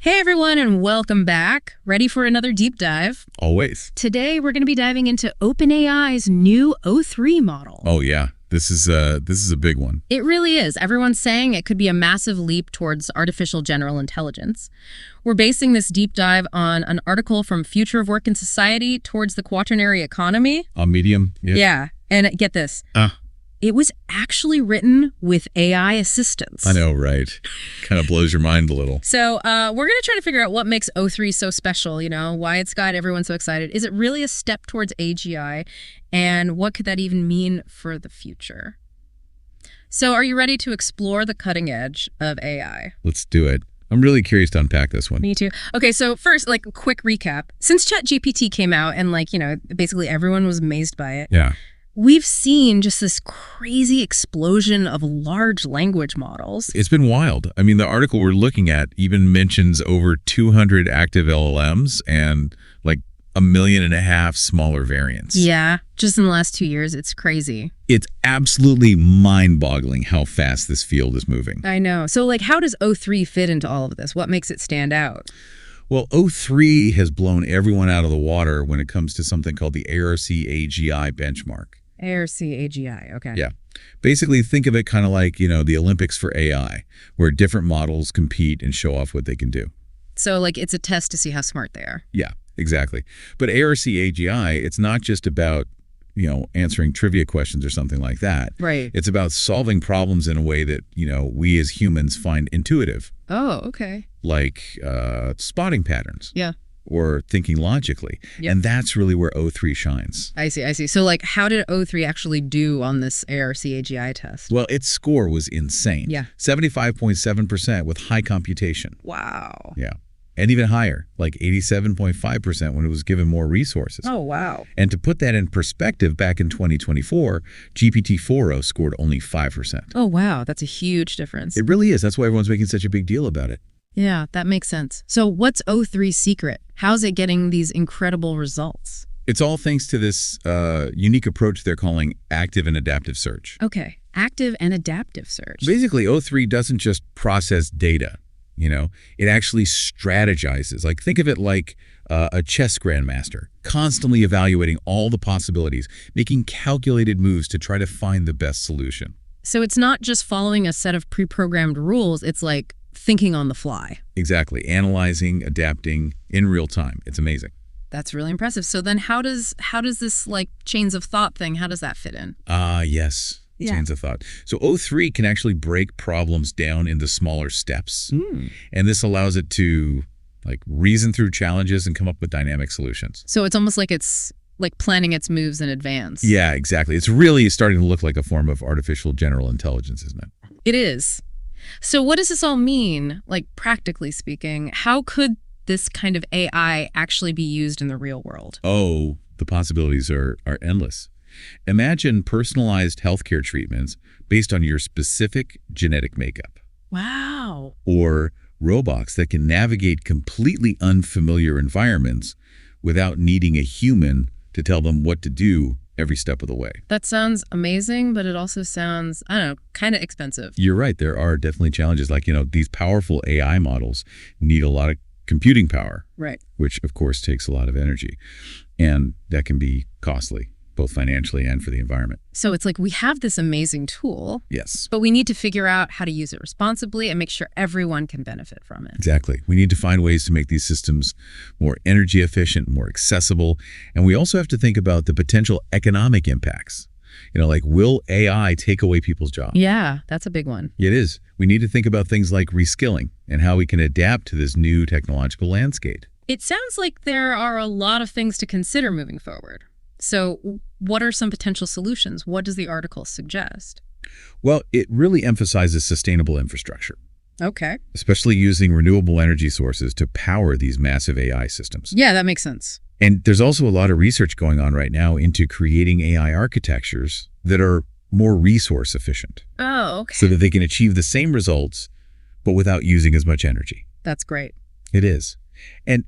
Hey everyone, and welcome back. Ready for another deep dive? Always. Today we're going to be diving into OpenAI's new O3 model. Oh yeah, this is a big one. It really is. Everyone's saying it could be a massive leap towards artificial general intelligence. We're basing this deep dive on an article from Future of Work and Society towards the Quaternary Economy. On Medium. Yeah, and get this. It was actually written with AI assistance. I know, right? Kind of blows your mind a little. So we're going to try to figure out what makes O3 so special, why it's got everyone so excited. Is it really a step towards AGI? And what could that even mean for the future? So are you ready to explore the cutting edge of AI? Let's do it. I'm really curious to unpack this one. Me too. Okay, so first, a quick recap. Since ChatGPT came out and basically everyone was amazed by it. Yeah. We've seen just this crazy explosion of large language models. It's been wild. I mean, the article we're looking at even mentions over 200 active LLMs and 1.5 million smaller variants. Yeah, just in the last 2 years, it's crazy. It's absolutely mind-boggling how fast this field is moving. I know. So how does O3 fit into all of this? What makes it stand out? Well, O3 has blown everyone out of the water when it comes to something called the Arc AGI benchmark. Arc AGI, okay. Yeah. Basically, think of it kind of like, the Olympics for AI, where different models compete and show off what they can do. So, it's a test to see how smart they are. Yeah, exactly. But Arc AGI, it's not just about, answering trivia questions or something like that. Right. It's about solving problems in a way that, we as humans find intuitive. Oh, okay. Like spotting patterns. Yeah. Or thinking logically. Yep. And that's really where O3 shines. I see. So, how did O3 actually do on this Arc AGI test? Well, its score was insane. Yeah. 75.7% with high computation. Wow. Yeah. And even higher, 87.5% when it was given more resources. Oh, wow. And to put that in perspective, back in 2024, GPT-4o scored only 5%. Oh, wow. That's a huge difference. It really is. That's why everyone's making such a big deal about it. Yeah, that makes sense. So what's O3's secret? How's it getting these incredible results? It's all thanks to this unique approach they're calling active and adaptive search. Okay, active and adaptive search. Basically, O3 doesn't just process data, it actually strategizes. Think of it like a chess grandmaster, constantly evaluating all the possibilities, making calculated moves to try to find the best solution. So it's not just following a set of pre-programmed rules, it's thinking on the fly. Exactly. Analyzing, adapting in real time. It's amazing. That's really impressive. So then how does this chains of thought thing, how does that fit in? Yes. Yeah. Chains of thought. So O3 can actually break problems down into smaller steps. And this allows it to reason through challenges and come up with dynamic solutions. So it's almost it's planning its moves in advance. Yeah, exactly. It's really starting to look like a form of artificial general intelligence, isn't it? It is. So what does this all mean, practically speaking? How could this kind of AI actually be used in the real world? Oh, the possibilities are endless. Imagine personalized healthcare treatments based on your specific genetic makeup. Wow. Or robots that can navigate completely unfamiliar environments without needing a human to tell them what to do every step of the way. That sounds amazing, but it also sounds, kind of expensive. You're right. There are definitely challenges. These powerful AI models need a lot of computing power. Right. Which, of course, takes a lot of energy. And that can be costly, both financially and for the environment. So it's we have this amazing tool. Yes. But we need to figure out how to use it responsibly and make sure everyone can benefit from it. Exactly. We need to find ways to make these systems more energy efficient, more accessible. And we also have to think about the potential economic impacts. Will AI take away people's jobs? Yeah, that's a big one. It is. We need to think about things like reskilling and how we can adapt to this new technological landscape. It sounds like there are a lot of things to consider moving forward. So what are some potential solutions? What does the article suggest? Well, it really emphasizes sustainable infrastructure. Okay. Especially using renewable energy sources to power these massive AI systems. Yeah, that makes sense. And there's also a lot of research going on right now into creating AI architectures that are more resource efficient. Oh, okay. So that they can achieve the same results, but without using as much energy. That's great. It is. And,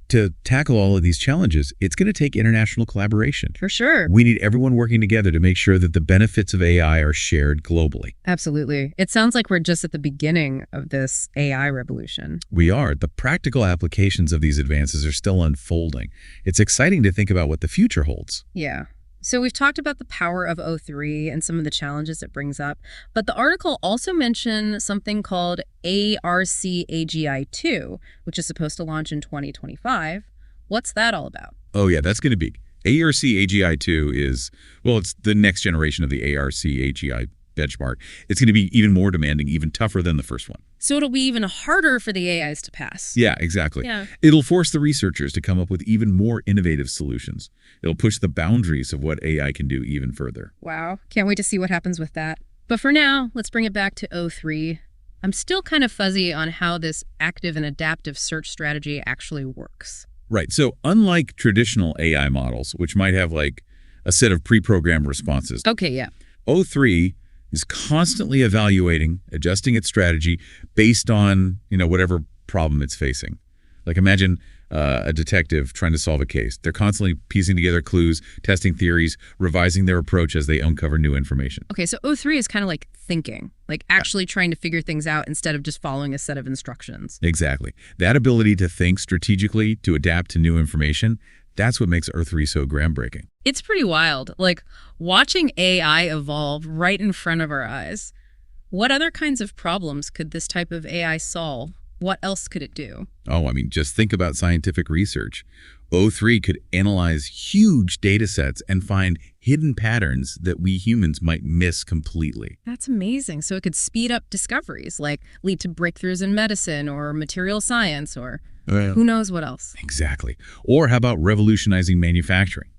to tackle all of these challenges, it's going to take international collaboration. For sure. We need everyone working together to make sure that the benefits of AI are shared globally. Absolutely. It sounds like we're just at the beginning of this AI revolution. We are. The practical applications of these advances are still unfolding. It's exciting to think about what the future holds. Yeah. So we've talked about the power of O3 and some of the challenges it brings up, but the article also mentioned something called Arc AGI 2, which is supposed to launch in 2025. What's that all about? Oh, yeah, that's going to be. Arc AGI 2 is, well, it's the next generation of the Arc AGI benchmark. It's going to be even more demanding, even tougher than the first one. So it'll be even harder for the AIs to pass. Yeah, exactly. Yeah. It'll force the researchers to come up with even more innovative solutions. It'll push the boundaries of what AI can do even further. Wow. Can't wait to see what happens with that. But for now, let's bring it back to O3. I'm still kind of fuzzy on how this active and adaptive search strategy actually works. Right. So unlike traditional AI models, which might have like a set of pre-programmed responses, Okay, yeah. O3 is constantly evaluating, adjusting its strategy based on, whatever problem it's facing. Like imagine a detective trying to solve a case. They're constantly piecing together clues, testing theories, revising their approach as they uncover new information. Okay, so O3 is kind of like thinking, like actually trying to figure things out instead of just following a set of instructions. Exactly. That ability to think strategically, to adapt to new information, that's what makes O3 so groundbreaking. It's pretty wild, like watching AI evolve right in front of our eyes. What other kinds of problems could this type of AI solve? What else could it do? Oh, just think about scientific research. O3 could analyze huge data sets and find hidden patterns that we humans might miss completely. That's amazing. So it could speed up discoveries, like lead to breakthroughs in medicine or material science or who knows what else. Exactly. Or how about revolutionizing manufacturing?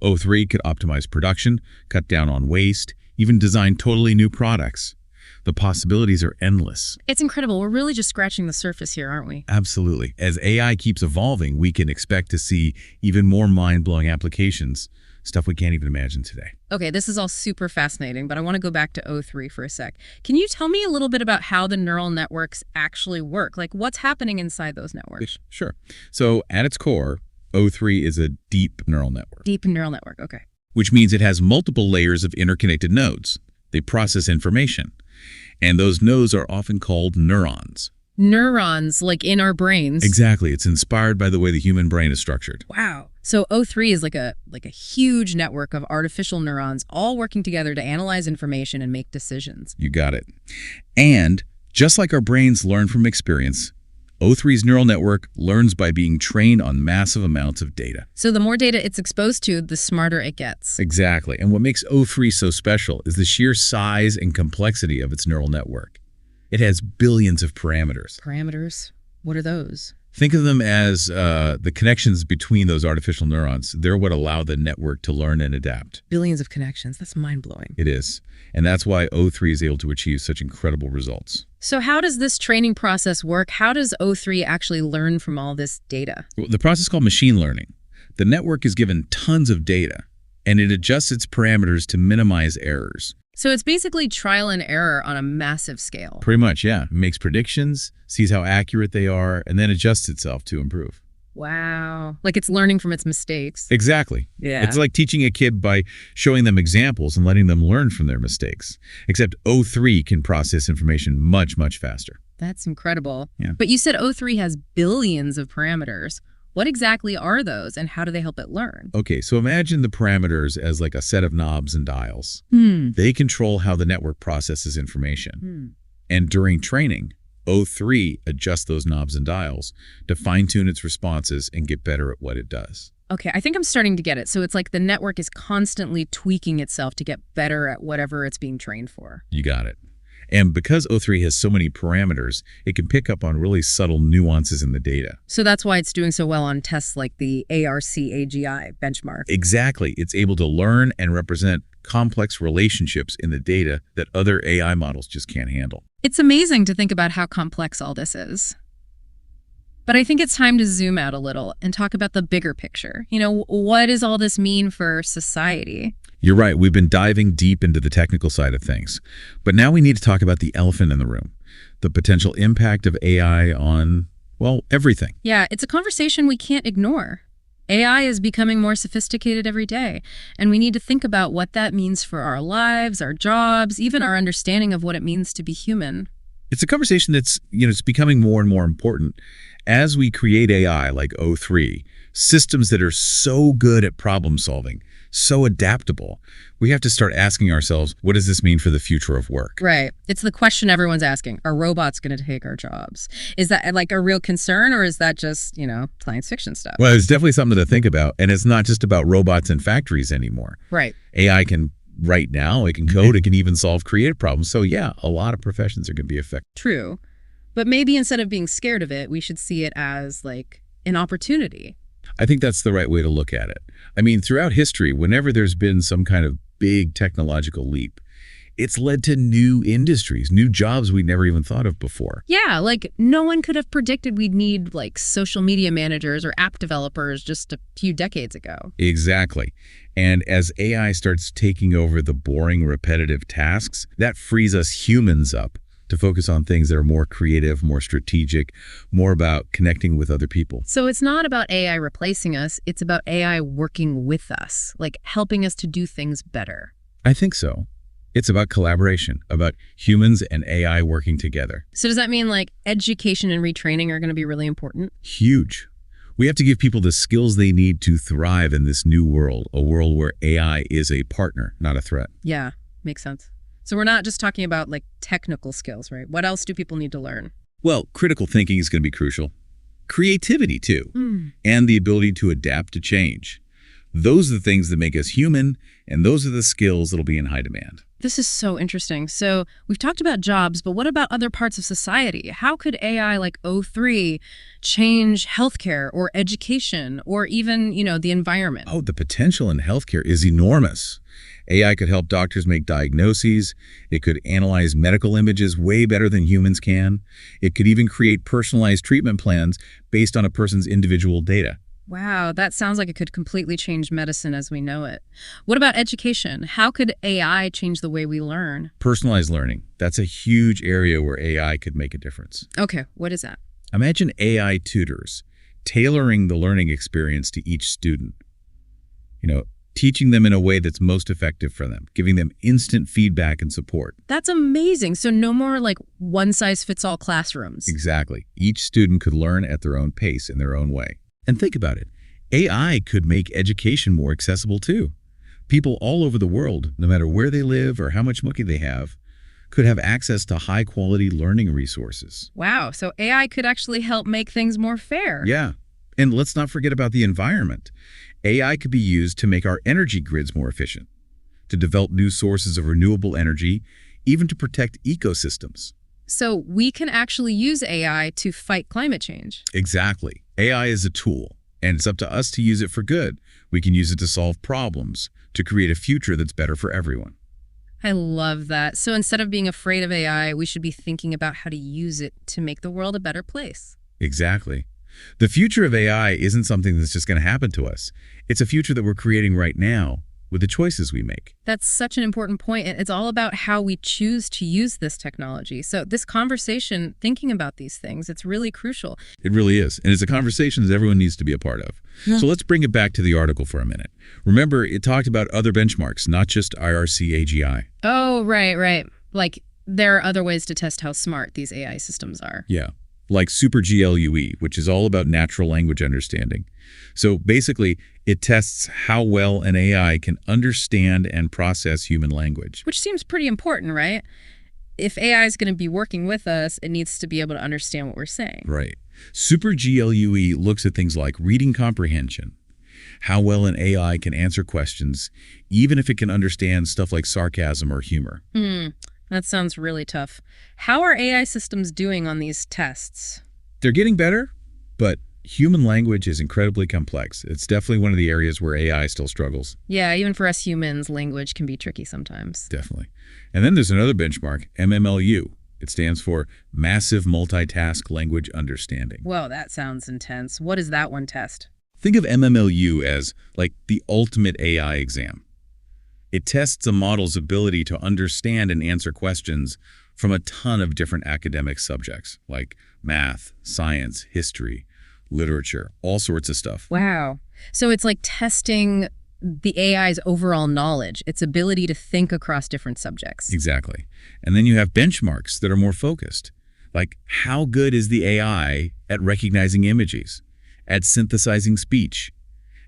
O3 could optimize production, cut down on waste, even design totally new products. The possibilities are endless. It's incredible. We're really just scratching the surface here, aren't we? Absolutely. As AI keeps evolving, we can expect to see even more mind-blowing applications, stuff we can't even imagine today. Okay, this is all super fascinating, but I want to go back to O3 for a sec. Can you tell me a little bit about how the neural networks actually work? Like what's happening inside those networks? Sure. So at its core, O3 is a deep neural network. Deep neural network, okay. Which means it has multiple layers of interconnected nodes. They process information. And those nodes are often called neurons. Neurons, like in our brains. Exactly. It's inspired by the way the human brain is structured. Wow. So O3 is like a huge network of artificial neurons all working together to analyze information and make decisions. You got it. And just like our brains learn from experience, O3's neural network learns by being trained on massive amounts of data. So the more data it's exposed to, the smarter it gets. Exactly. And what makes O3 so special is the sheer size and complexity of its neural network. It has billions of parameters. Parameters? What are those? Think of them as the connections between those artificial neurons. They're what allow the network to learn and adapt. Billions of connections. That's mind-blowing. It is. And that's why O3 is able to achieve such incredible results. So how does this training process work? How does O3 actually learn from all this data? The process is called machine learning. The network is given tons of data, and it adjusts its parameters to minimize errors. So it's basically trial and error on a massive scale. Pretty much, yeah. It makes predictions, sees how accurate they are, and then adjusts itself to improve. Wow. Like it's learning from its mistakes. Exactly. Yeah. It's like teaching a kid by showing them examples and letting them learn from their mistakes. Except O3 can process information much, much faster. That's incredible. Yeah. But you said O3 has billions of parameters. What exactly are those and how do they help it learn? Okay, so imagine the parameters as like a set of knobs and dials. They control how the network processes information. And during training, O3 adjusts those knobs and dials to fine-tune its responses and get better at what it does. Okay, I think I'm starting to get it. So it's like the network is constantly tweaking itself to get better at whatever it's being trained for. You got it. And because O3 has so many parameters, it can pick up on really subtle nuances in the data. So that's why it's doing so well on tests like the Arc AGI benchmark. Exactly. It's able to learn and represent complex relationships in the data that other AI models just can't handle. It's amazing to think about how complex all this is. But I think it's time to zoom out a little and talk about the bigger picture. What does all this mean for society? You're right. We've been diving deep into the technical side of things. But now we need to talk about the elephant in the room, the potential impact of AI on Well, everything. Yeah, it's a conversation we can't ignore. AI is becoming more sophisticated every day, and we need to think about what that means for our lives, our jobs, even our understanding of what it means to be human. It's a conversation that's, it's becoming more and more important as we create AI like O3, systems that are so good at problem solving, so adaptable. We have to start asking ourselves, what does this mean for the future of work? Right. It's the question everyone's asking. Are robots going to take our jobs? Is that like a real concern, or is that just, science fiction stuff? Well, it's definitely something to think about, and it's not just about robots in factories anymore. Right. AI can write now, it can code, it can even solve creative problems. So yeah, a lot of professions are going to be affected. True. But maybe instead of being scared of it, we should see it as like an opportunity. I think that's the right way to look at it. I mean, throughout history, whenever there's been some kind of big technological leap, it's led to new industries, new jobs we never even thought of before. Yeah, like no one could have predicted we'd need like social media managers or app developers just a few decades ago. Exactly. And as AI starts taking over the boring, repetitive tasks, that frees us humans up to focus on things that are more creative, more strategic, more about connecting with other people. So it's not about AI replacing us, it's about AI working with us, like helping us to do things better. I think so. It's about collaboration, about humans and AI working together. So does that mean like education and retraining are going to be really important? Huge. We have to give people the skills they need to thrive in this new world, a world where AI is a partner, not a threat. Yeah, makes sense. So we're not just talking about like technical skills, right? What else do people need to learn? Well, critical thinking is going to be crucial. Creativity, too, and the ability to adapt to change. Those are the things that make us human, and those are the skills that'll be in high demand. This is so interesting. So we've talked about jobs, but what about other parts of society? How could AI like O3 change healthcare or education or even, the environment? Oh, the potential in healthcare is enormous. AI could help doctors make diagnoses. It could analyze medical images way better than humans can. It could even create personalized treatment plans based on a person's individual data. Wow, that sounds like it could completely change medicine as we know it. What about education? How could AI change the way we learn? Personalized learning. That's a huge area where AI could make a difference. Okay, what is that? Imagine AI tutors tailoring the learning experience to each student. Teaching them in a way that's most effective for them, giving them instant feedback and support. That's amazing. So no more like one-size-fits-all classrooms. Exactly. Each student could learn at their own pace in their own way. And think about it. AI could make education more accessible too. People all over the world, no matter where they live or how much money they have, could have access to high-quality learning resources. Wow, so AI could actually help make things more fair. Yeah. And let's not forget about the environment. AI could be used to make our energy grids more efficient, to develop new sources of renewable energy, even to protect ecosystems. So we can actually use AI to fight climate change. Exactly. AI is a tool, and it's up to us to use it for good. We can use it to solve problems, to create a future that's better for everyone. I love that. So instead of being afraid of AI, we should be thinking about how to use it to make the world a better place. Exactly. The future of AI isn't something that's just going to happen to us. It's a future that we're creating right now with the choices we make. That's such an important point. And it's all about how we choose to use this technology. So this conversation, thinking about these things, it's really crucial. It really is. And it's a conversation that everyone needs to be a part of. So let's bring it back to the article for a minute. Remember, it talked about other benchmarks, not just Arc AGI. Oh, right. Like there are other ways to test how smart these AI systems are. Yeah. Like Super GLUE, which is all about natural language understanding. So basically, it tests how well an AI can understand and process human language. Which seems pretty important, right? If AI is going to be working with us, it needs to be able to understand what we're saying. Right. Super GLUE looks at things like reading comprehension, how well an AI can answer questions, even if it can understand stuff like sarcasm or humor. That sounds really tough. How are AI systems doing on these tests? They're getting better, but human language is incredibly complex. It's definitely one of the areas where AI still struggles. Yeah, even for us humans, language can be tricky sometimes. Definitely. And then there's another benchmark, MMLU. It stands for Massive Multitask Language Understanding. Whoa, that sounds intense. What is that one test? Think of MMLU as like the ultimate AI exam. It tests a model's ability to understand and answer questions from a ton of different academic subjects like math, science, history, literature, all sorts of stuff. Wow. So it's like testing the AI's overall knowledge, its ability to think across different subjects. Exactly. And then you have benchmarks that are more focused. Like, how good is the AI at recognizing images, at synthesizing speech,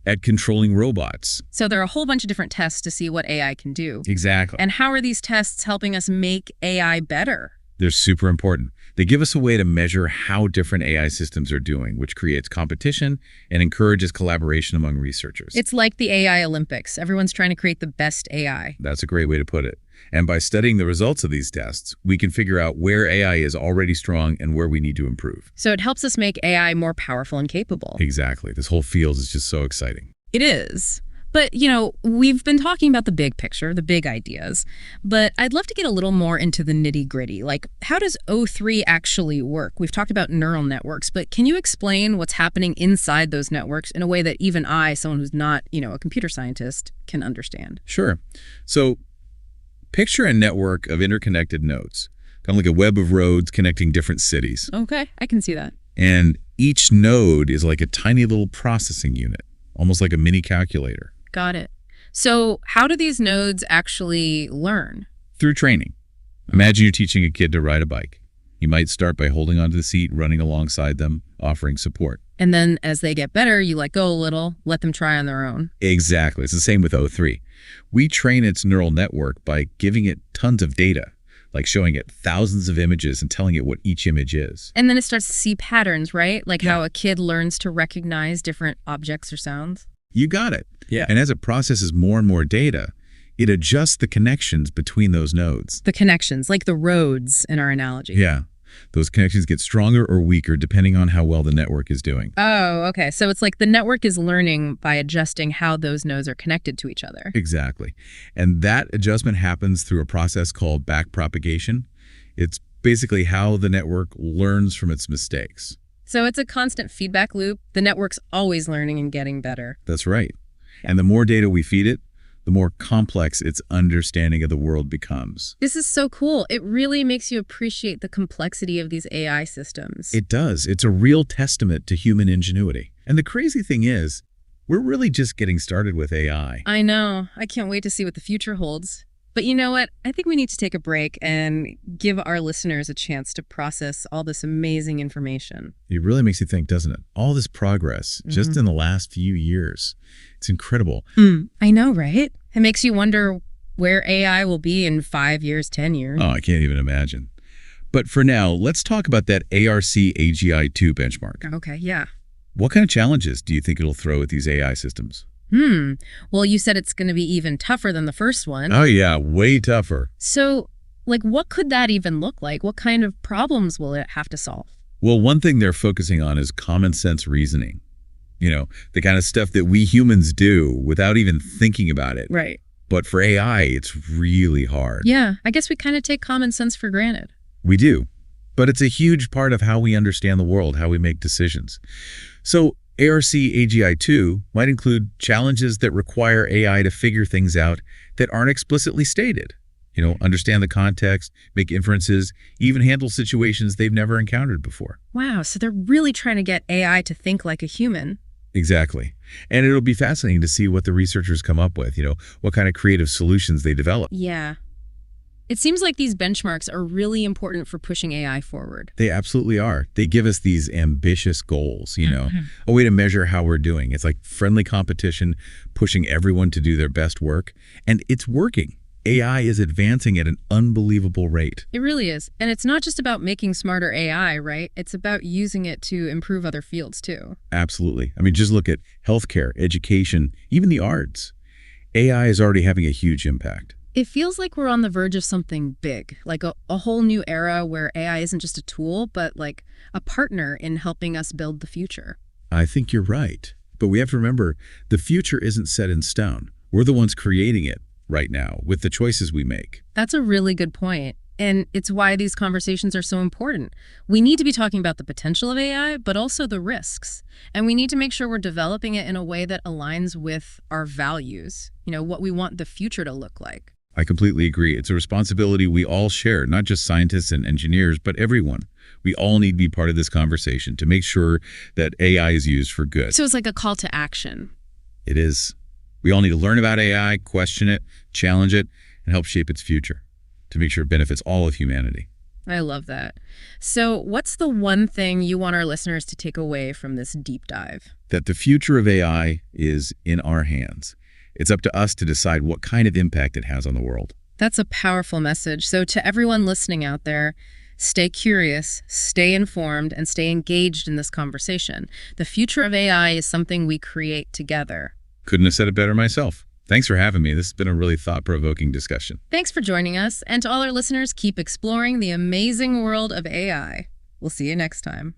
at controlling robots? So there are a whole bunch of different tests to see what AI can do. Exactly. And how are these tests helping us make AI better? They're super important. They give us a way to measure how different AI systems are doing, which creates competition and encourages collaboration among researchers. It's like the AI Olympics. Everyone's trying to create the best AI. That's a great way to put it. And by studying the results of these tests, we can figure out where AI is already strong and where we need to improve. So it helps us make AI more powerful and capable. Exactly. This whole field is just so exciting. It is. But, we've been talking about the big picture, the big ideas, but I'd love to get a little more into the nitty-gritty. Like, how does O3 actually work? We've talked about neural networks, but can you explain what's happening inside those networks in a way that even I, someone who's not, a computer scientist, can understand? Sure. So picture a network of interconnected nodes, kind of like a web of roads connecting different cities. Okay, I can see that. And each node is like a tiny little processing unit, almost like a mini calculator. Got it. So how do these nodes actually learn? Through training. Imagine you're teaching a kid to ride a bike. You might start by holding onto the seat, running alongside them, offering support. And then as they get better, you let go a little, let them try on their own. Exactly. It's the same with O3. We train its neural network by giving it tons of data, like showing it thousands of images and telling it what each image is. And then it starts to see patterns, right? Like Yeah. how a kid learns to recognize different objects or sounds. You got it. Yeah. And as it processes more and more data, it adjusts the connections between those nodes. The connections, like the roads in our analogy. Yeah. Those connections get stronger or weaker depending on how well the network is doing. Oh, okay. So it's like the network is learning by adjusting how those nodes are connected to each other. Exactly. And that adjustment happens through a process called backpropagation. It's basically how the network learns from its mistakes. So it's a constant feedback loop. The network's always learning and getting better. That's right. And the more data we feed it, the more complex its understanding of the world becomes. This is so cool. It really makes you appreciate the complexity of these AI systems. It does. It's a real testament to human ingenuity. And the crazy thing is, we're really just getting started with AI. I know. I can't wait to see what the future holds. But you know what? I think we need to take a break and give our listeners a chance to process all this amazing information. It really makes you think, doesn't it? All this progress just in the last few years. It's incredible. I know, right? It makes you wonder where AI will be in 5 years, 10 years. Oh, I can't even imagine. But for now, let's talk about that Arc AGI 2 benchmark. Okay, yeah. What kind of challenges do you think it'll throw at these AI systems? Well, you said it's going to be even tougher than the first one. Oh yeah, way tougher. So, what could that even look like? What kind of problems will it have to solve? Well, one thing they're focusing on is common sense reasoning. The kind of stuff that we humans do without even thinking about it. Right. But for AI, it's really hard. Yeah, I guess we kind of take common sense for granted. We do. But it's a huge part of how we understand the world, how we make decisions. So Arc AGI 2 might include challenges that require AI to figure things out that aren't explicitly stated. Understand the context, make inferences, even handle situations they've never encountered before. Wow, so they're really trying to get AI to think like a human. Exactly. And it'll be fascinating to see what the researchers come up with, what kind of creative solutions they develop. Yeah. It seems like these benchmarks are really important for pushing AI forward. They absolutely are. They give us these ambitious goals, a way to measure how we're doing. It's like friendly competition, pushing everyone to do their best work. And it's working. AI is advancing at an unbelievable rate. It really is. And it's not just about making smarter AI, right? It's about using it to improve other fields, too. Absolutely. I mean, just look at healthcare, education, even the arts. AI is already having a huge impact. It feels like we're on the verge of something big, like a whole new era where AI isn't just a tool, but like a partner in helping us build the future. I think you're right. But we have to remember, the future isn't set in stone. We're the ones creating it right now with the choices we make. That's a really good point. And it's why these conversations are so important. We need to be talking about the potential of AI, but also the risks. And we need to make sure we're developing it in a way that aligns with our values, what we want the future to look like. I completely agree. It's a responsibility we all share, not just scientists and engineers, but everyone. We all need to be part of this conversation to make sure that AI is used for good. So it's like a call to action. It is. We all need to learn about AI, question it, challenge it, and help shape its future to make sure it benefits all of humanity. I love that. So what's the one thing you want our listeners to take away from this deep dive? That the future of AI is in our hands. It's up to us to decide what kind of impact it has on the world. That's a powerful message. So to everyone listening out there, stay curious, stay informed, and stay engaged in this conversation. The future of AI is something we create together. Couldn't have said it better myself. Thanks for having me. This has been a really thought-provoking discussion. Thanks for joining us. And to all our listeners, keep exploring the amazing world of AI. We'll see you next time.